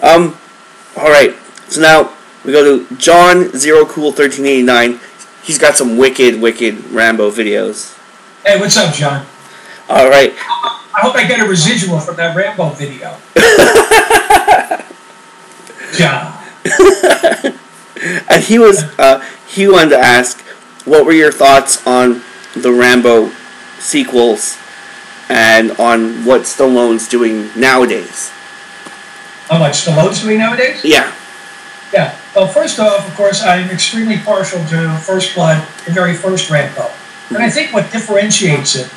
All right. So now we go to John Zero Cool 1389. He's got some wicked Rambo videos. Hey, what's up, John? All right. I hope I get a residual from that Rambo video. John. And he wanted to ask, what were your thoughts on the Rambo sequels and on what Stallone's doing nowadays? On what Stallone's doing nowadays? Yeah. Yeah. Well, first off, of course, I'm extremely partial to First Blood, the very first Rambo. And I think what differentiates it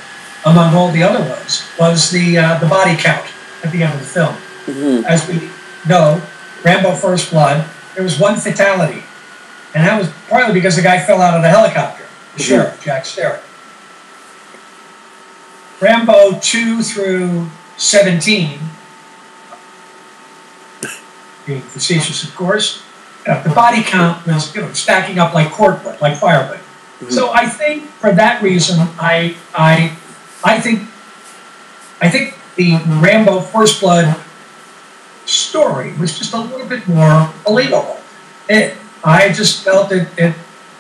among all the other ones was the body count at the end of the film. Mm-hmm. As we know, Rambo First Blood, there was one fatality. And that was partly because the guy fell out of the helicopter, the sheriff, Jack Sterrett. Rambo 2 through 17, being facetious, of course, the body count was stacking up like cordwood, like firewood. Mm-hmm. So I think for that reason, I think the Rambo First Blood story was just a little bit more believable. I just felt it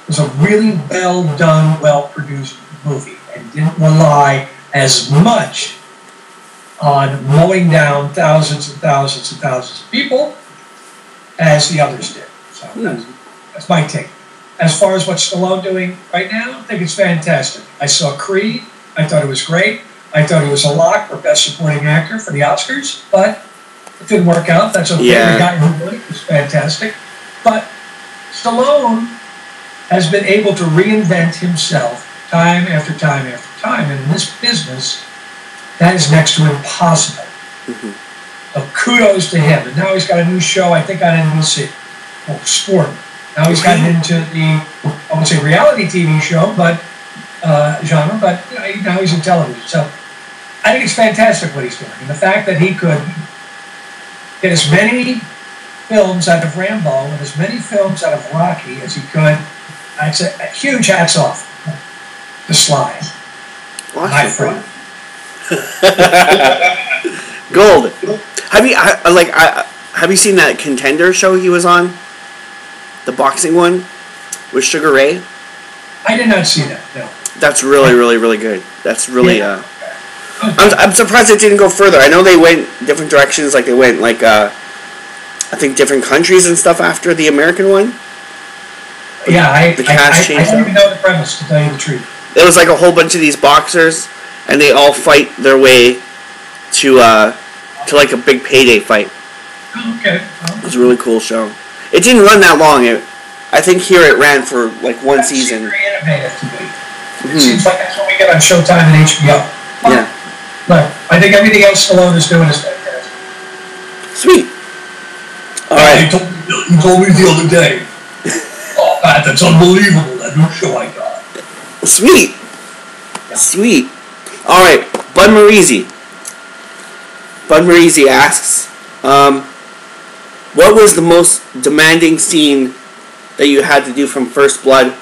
was a really well done, well produced movie and didn't rely as much on mowing down thousands and thousands and thousands of people as the others did. So that's my take. As far as what Stallone doing right now, I think it's fantastic. I saw Creed. I thought it was great. I thought he was a lock for Best Supporting Actor for the Oscars, but it didn't work out. That's okay. Yeah. The guy who won it was fantastic. But Stallone has been able to reinvent himself time after time after time. And in this business, that is next to impossible. Mm-hmm. So kudos to him. And now he's got a new show, I think, on NBC, called Sport. Now he's gotten into the, I won't say reality TV show, but genre, but now he's in television. So I think it's fantastic what he's doing. And the fact that he could get as many films out of Rambo and as many films out of Rocky as he could, I'd say a huge hats off to Sly. Awesome. My friend. Gold. Have you seen that Contender show he was on? The boxing one with Sugar Ray? I did not see that, no. That's really good. That's really I'm surprised it didn't go further. I know they went different directions, like they went I think different countries and stuff after the American one. Yeah, I changed don't even know the premise, to tell you the truth. It was like a whole bunch of these boxers, and they all fight their way to like a big payday fight. Oh, okay. It was a really cool show. It didn't run that long. I think here it ran for like one season. Very innovative to me. It seems like that's what we get on Showtime and HBO. Yeah. But I think everything else Stallone is doing is fantastic. Sweet. All right. He told me the other day. Oh, man, that's unbelievable, that new show I got. Sweet. Yeah. Sweet. All right. Bud Marizzi. Bud Marizzi asks, what was the most demanding scene that you had to do from First Blood,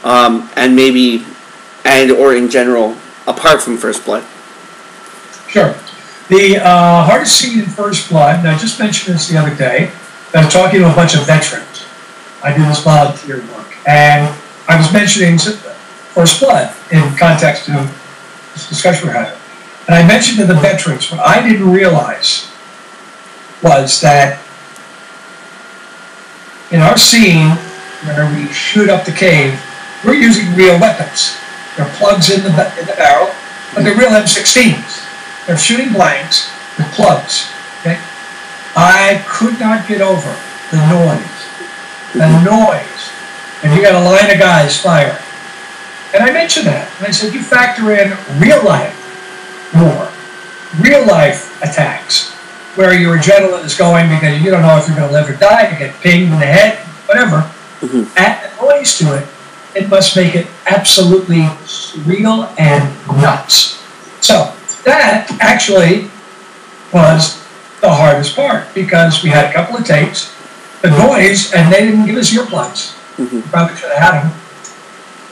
and or in general, apart from First Blood? Sure. The hardest scene in First Blood, and I just mentioned this the other day, I was talking to a bunch of veterans. I do this volunteer work, and I was mentioning First Blood in context to this discussion we're having. And I mentioned to the veterans, what I didn't realize was that in our scene where we shoot up the cave, we're using real weapons. There are plugs in the barrel, but they're real M16s. They're shooting blanks with plugs. Okay? I could not get over the noise. The noise. And you got a line of guys firing. And I mentioned that. And I said, you factor in real life war, real life attacks, where your adrenaline is going because you don't know if you're going to live or die, you get pinged in the head, whatever. Add the noise to it, it must make it absolutely surreal and nuts. So that actually was the hardest part because we had a couple of takes, the noise, and they didn't give us earplugs. Probably should have had them.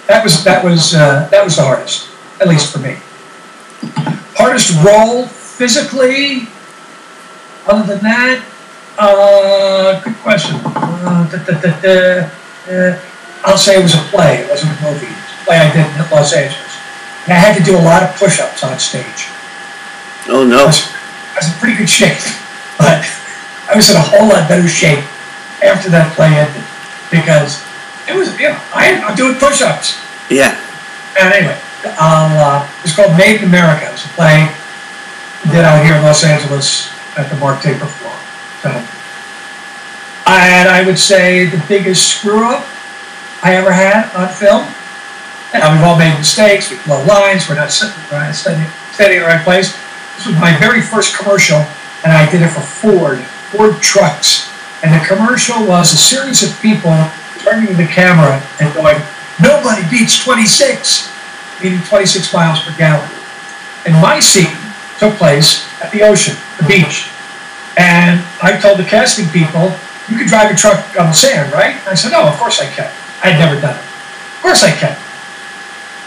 That was the hardest, at least for me. Hardest role physically. Other than that, Good question. I'll say it was a play. It wasn't a movie. It was a play I did in Los Angeles. And I had to do a lot of push-ups on stage. Oh, no. I was in pretty good shape. But I was in a whole lot better shape after that play ended. Because it was, I'm doing push-ups. Yeah. And anyway, it's called Made in America. It was a play we did out here in Los Angeles at the Mark Taper Floor. So, and I would say the biggest screw-up I ever had on film. And we've all made mistakes. We blow lines. We're not sitting right, standing in the right place. This was my very first commercial, and I did it for Ford trucks. And the commercial was a series of people turning to the camera and going, "Nobody beats 26," meaning 26 miles per gallon. And my scene took place at the ocean, the beach. And I told the casting people, "You can drive a truck on the sand, right?" And I said, "Oh, of course I can." I had never done it. Of course I can.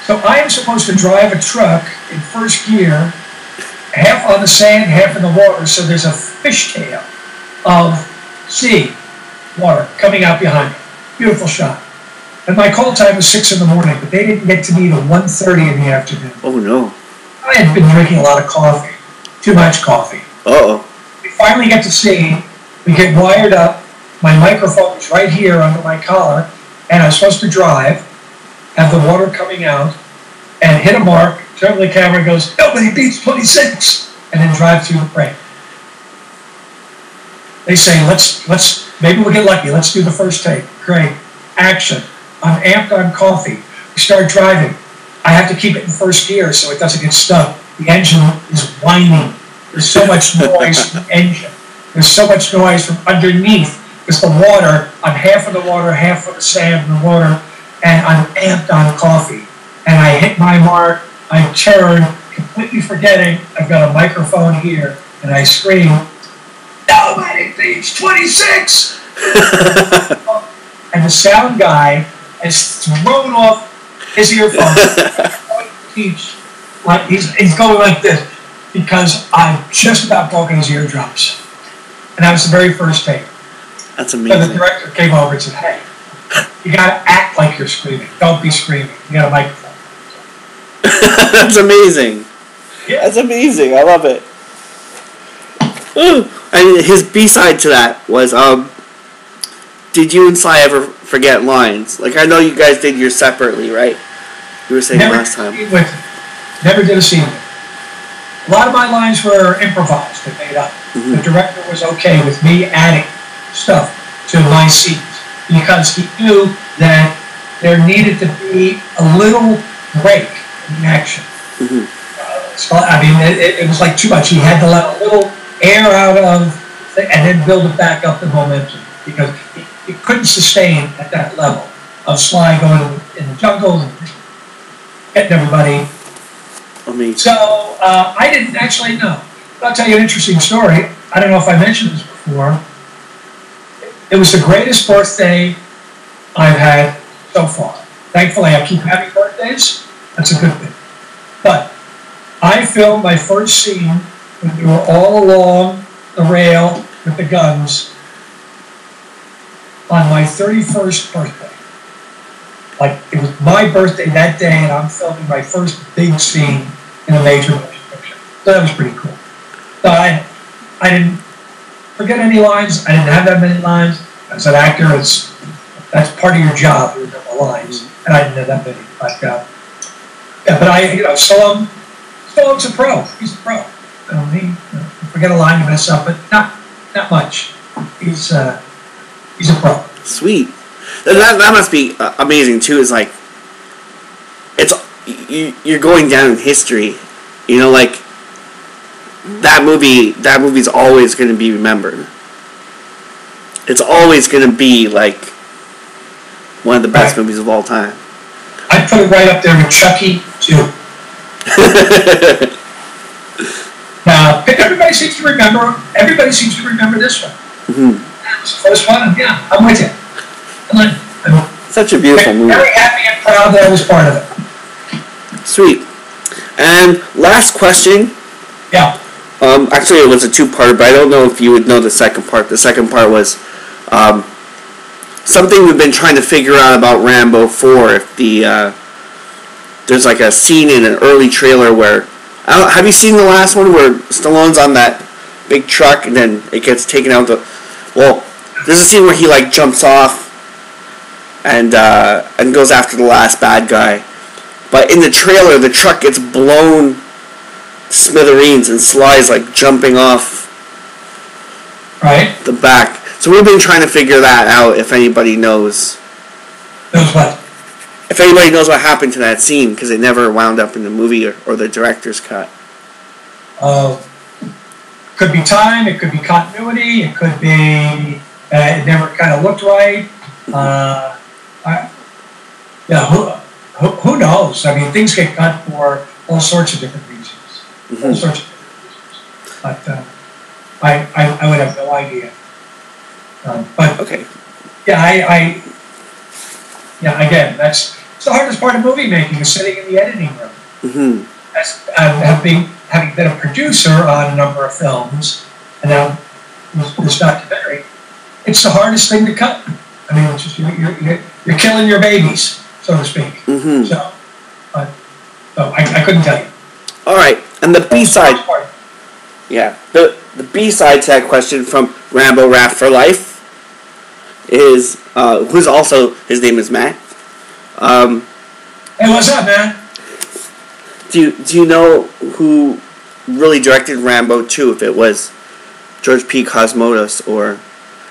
So I am supposed to drive a truck in first gear, half on the sand, half in the water, so there's a fishtail of sea, water, coming out behind me. Beautiful shot. And my call time was 6 in the morning, but they didn't get to me till 1:30 in the afternoon. Oh, no. I had been drinking a lot of coffee, too much coffee. Uh-oh. We finally get to scene, we get wired up, my microphone is right here under my collar, and I'm supposed to drive, have the water coming out, and hit a mark, turn to the camera and goes, "Nobody beats 26," and then drive through the frame. They say, maybe we'll get lucky, let's do the first take. Great. Action. I'm amped on coffee. We start driving. I have to keep it in first gear so it doesn't get stuck. The engine is whining. There's so much noise from the engine. There's so much noise from underneath. Because the water, I'm half of the water, half of the sand and the water, and I'm amped on coffee. And I hit my mark, I turn, completely forgetting I've got a microphone here, and I scream, "Nobody beats 26!" And the sound guy has thrown off his earphones. He's going like this, because I've just about broken his eardrums. And that was the very first take. That's amazing. So the director came over and said, "Hey, you got to act like you're screaming. Don't be screaming. You got a microphone." That's amazing. Yeah. That's amazing. I love it. Ooh. And his B-side to that was, did you and Sly ever forget lines? Like, I know you guys did yours separately, right? You were saying last time. Never did a scene with him. A lot of my lines were improvised and made up. Mm-hmm. The director was okay with me adding stuff to my scenes because he knew that there needed to be a little break in action. Mm-hmm. So, I mean, it was like too much. He had to let a little air out of and then build it back up the momentum because he couldn't sustain at that level of Sly going in the jungle and getting everybody. Amazing. So I didn't actually know. I'll tell you an interesting story. I don't know if I mentioned this before. It was the greatest birthday I've had so far. Thankfully, I keep having birthdays. That's a good thing. But I filmed my first scene when we were all along the rail with the guns on my 31st birthday. Like, it was my birthday that day, and I'm filming my first big scene in a major motion picture. So that was pretty cool. So I didn't forget any lines. I didn't have that many lines. As an actor, that's part of your job, to remember lines. And I didn't have that many. But, yeah, but Stallone's a pro. He's a pro. He forget a line, you mess up, but not much. He's a pro. Sweet. That must be amazing too. Is like, you're going down in history. You know, like that movie's always going to be remembered. It's always going to be like one of the best movies of all time. I'd put it right up there with Chucky too. Now, everybody seems to remember this one. Mm-hmm. That was the first one, and yeah, I'm with you. I'm such a beautiful movie. Very happy and proud that I was part of it. Sweet. And last question. Yeah. Actually, it was a two-part, but I don't know if you would know the second part. The second part was something we've been trying to figure out about Rambo 4. If there's like a scene in an early trailer where have you seen the last one where Stallone's on that big truck and then it gets taken out well, there's a scene where he like jumps off and goes after the last bad guy, but in the trailer the truck gets blown to smithereens and Sly's like jumping off the back. So we've been trying to figure that out. If anybody knows what? If anybody knows what happened to that scene, because it never wound up in the movie or the director's cut. Could be time, it could be continuity, it could be it never kind of looked right. Who knows? I mean, things get cut for all sorts of different reasons. All sorts of different reasons. But I would have no idea. But okay. Yeah, again, that's the hardest part of movie making is sitting in the editing room. Having been a producer on a number of films, and now this documentary, it's the hardest thing to cut. I mean, it's just, you're killing your babies, so to speak. So I couldn't tell you. All right, and the B-side. Yeah, the B-side to that question from Rambo Rap for Life is who's also, his name is Matt. Hey, what's up, man? Do you know who really directed Rambo 2? If it was George P. Cosmatos, or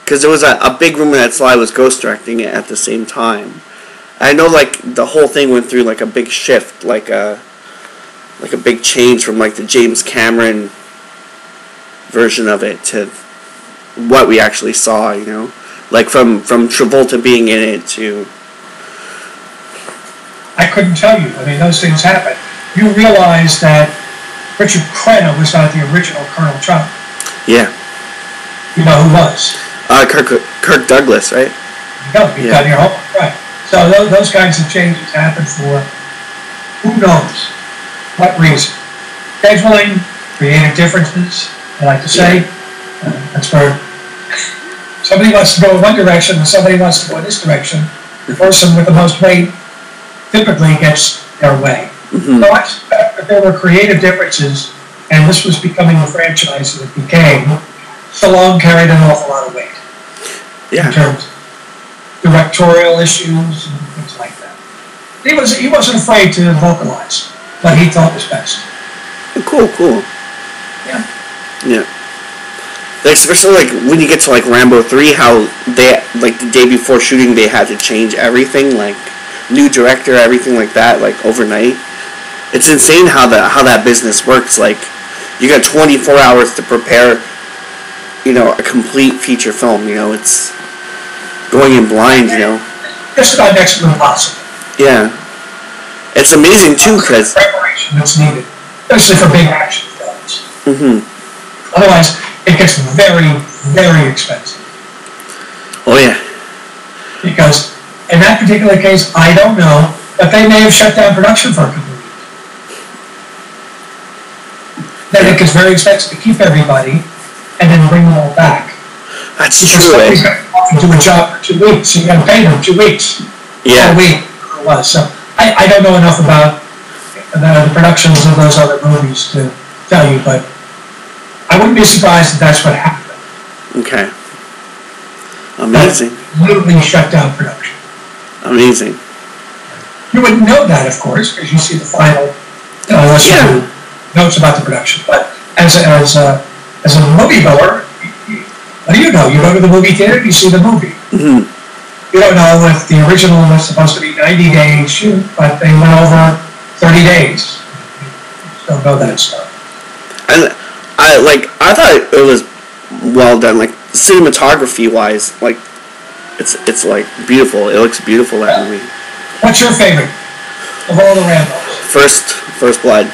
because there was a big rumor that Sly was ghost directing it at the same time. I know like the whole thing went through like a big shift, like a big change from like the James Cameron version of it to what we actually saw. You know, like from Travolta being in it to. I couldn't tell you. I mean, those things happen. You realize that Richard Crenna was not the original Colonel Trump. Yeah. You know who was? Kirk Douglas, right? You got your homework, right. So those kinds of changes happen for who knows what reason. Scheduling, creative differences, I like to say. That's where somebody wants to go in one direction and somebody wants to go in this direction. The person with the most weight typically gets their way. So I suspect that there were creative differences, and this was becoming the franchise that it became. Stallone carried an awful lot of weight in terms of directorial issues and things like that. He wasn't afraid to vocalize what he thought was best. Cool. Yeah. Like, especially like when you get to like Rambo 3, how they like the day before shooting they had to change everything, like new director, everything like that, like overnight. It's insane how that business works. Like, you got 24 hours to prepare, you know, a complete feature film. You know, it's going in blind. You know, just about next to impossible. Yeah, it's amazing too because preparation that's needed, especially for big action films. Otherwise, it gets very, very expensive. Oh yeah. Because in that particular case, I don't know, but they may have shut down production for a couple of weeks. Then it gets very expensive to keep everybody and then bring them all back. That's because true. Somebody's got to do a job for 2 weeks, so you got to pay them 2 weeks. Yeah. A week it was. So I don't know enough about the productions of those other movies to tell you, but I wouldn't be surprised if that's what happened. Okay. Amazing. Literally shut down production. Amazing. You wouldn't know that, of course, because you see the final, unless you do notes about the production. But as a movie goer, what do you know? You go to the movie theater, you see the movie. You don't know if the original was supposed to be 90 days shoot, but they went over 30 days. You don't know that stuff. And I thought it was well done, like cinematography wise, like it's like beautiful. It looks beautiful, that movie. What's your favorite of all the Rambos? First Blood.